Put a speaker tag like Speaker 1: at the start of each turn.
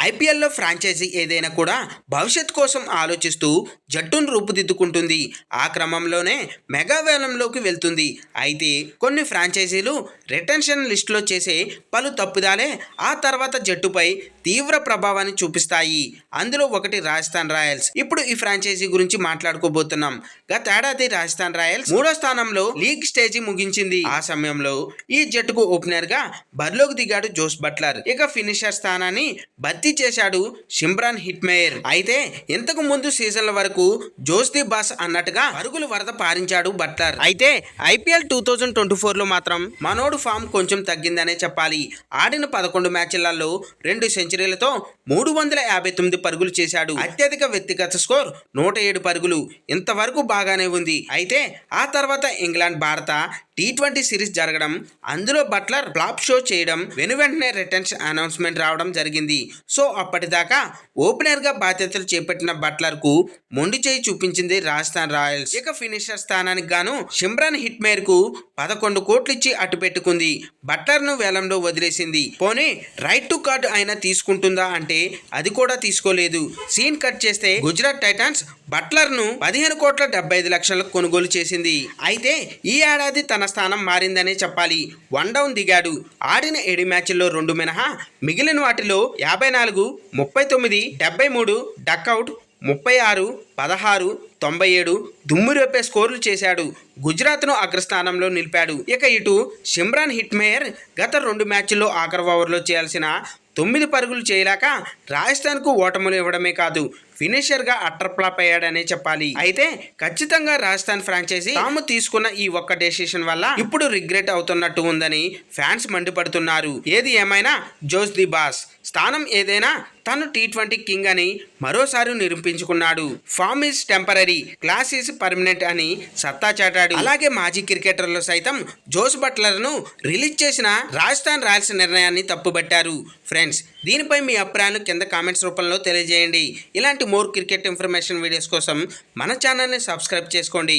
Speaker 1: ఐపీఎల్లో ఫ్రాంచైజీ ఏదైనా కూడా భవిష్యత్ కోసం ఆలోచిస్తూ జట్టును రూపుదిద్దుకుంటుంది. ఆ క్రమంలోనే మెగా వేలంలోకి వెళ్తుంది. అయితే కొన్ని ఫ్రాంచైజీలు రిటెన్షన్ లిస్టులో చేసే పలు తప్పిదాలే ఆ తర్వాత జట్టుపై తీవ్ర ప్రభావాన్ని చూపిస్తాయి. అందులో ఒకటి రాజస్థాన్ రాయల్స్. ఇప్పుడు ఈ ఫ్రాంచైజీ గురించి మాట్లాడుకోబోతున్నాం. గతేడాది రాజస్థాన్ రాయల్స్ 3వ స్థానంలో లీగ్ స్టేజీ ముగించింది. ఆ సమయంలో ఈ జట్టుకు ఓపెనర్ గా బరిలోకి దిగాడు జోస్ బట్లర్. ఇక ఫినిషర్ స్థానాన్ని భర్తీ చేశాడు షిమ్రాన్ హిట్మేయర్. అయితే ఇంతకు ముందు సీజన్ల వరకు జోస్ ది బాస్ అన్నట్టుగా పరుగులు వరద పారించాడు బట్లర్. అయితే ఐపీఎల్ 2024లో మాత్రం మనోడు ఫామ్ కొంచెం తగ్గిందనే చెప్పాలి. ఆడిన 11 మ్యాచ్లలో 2 సెంచరీలతో 359 పరుగులు చేశాడు. అత్యధిక వ్యక్తిగత స్కోర్ 107 పరుగులు. ఇంతవరకు బాగానే ఉంది. అయితే ఆ తర్వాత ఇంగ్లాండ్ భారత T20 సిరీస్ జరగడం, అందులో బట్లర్ ఫ్లాప్ షో చేయడం, వెంటనే రిటెన్షన్ అనౌన్స్మెంట్ రావడం జరిగింది. సో అప్పటిదాకా ఓపెనర్ గా బాధ్యతలు చేపట్టిన బట్లర్ కు మొండి చేయి చూపించింది రాజస్థాన్ రాయల్స్. ఇక ఫినిషర్ స్థానానికి గాను షిమ్రాన్ హిట్మేర్ కు 11 కోట్లు ఇచ్చి అటు పెట్టుకుంది. బట్లర్ ను వేలంలో వదిలేసింది. పోనీ రైట్ టు కార్డ్ అయినా తీసుకుంటుందా అంటే అది కూడా తీసుకోలేదు. సీన్ కట్ చేస్తే గుజరాత్ టైటాన్స్ బట్లర్ ను 15 కోట్ల 75 లక్షలకు కొనుగోలు చేసింది. అయితే ఈ ఏడాది తన స్థానం మారిందనే చెప్పాలి. 1 డౌన్ దిగాడు. ఆడిన 7 మ్యాచ్ల్లో 2 మినహా మిగిలిన వాటిలో 54, 39, 73, డక్అవుట్, 36, 16, 97 దుమ్ము రేపే స్కోర్లు చేశాడు. గుజరాత్ను అగ్రస్థానంలో నిలిపాడు. ఇక ఇటు షిమ్రాన్ హిట్మేయర్ గత 2 మ్యాచ్ల్లో ఆఖరి ఓవర్లో చేయాల్సిన 9 పరుగులు చేయలేక రాజస్థాన్కు ఓటములు ఇవ్వడమే కాదు, ఫినిషర్గా అట్టర్ ఫ్లాప్ అయ్యాడనే చెప్పాలి. అయితే ఖచ్చితంగా రాజస్థాన్ ఫ్రాంచైజీ తాము తీసుకున్న ఈ ఒక్క డెసిషన్ వల్ల ఇప్పుడు రిగ్రెట్ అవుతున్నట్టు ఉందని ఫ్యాన్స్ మండిపడుతున్నారు. ఏది ఏమైనా జోస్ ది బాస్ స్థానం ఏదైనా తను T20 కింగ్ అని మరోసారి నిరూపించుకున్నాడు. Form is temporary, class is permanent అని సత్తా చాటాడు. అలాగే మాజీ క్రికెటర్లు సైతం జోస్ బట్లర్ను రిలీజ్ చేసిన రాజస్థాన్ రాయల్స్ నిర్ణయాన్ని తప్పుబట్టారు. ఫ్రెండ్స్, దీనిపై మీ అభిప్రాయాలు కింద కామెంట్స్ రూపంలో తెలియజేయండి. ఇలాంటి మోర్ క్రికెట్ ఇన్ఫర్మేషన్ వీడియోస్ కోసం మన ఛానల్ని సబ్స్క్రైబ్ చేసుకోండి.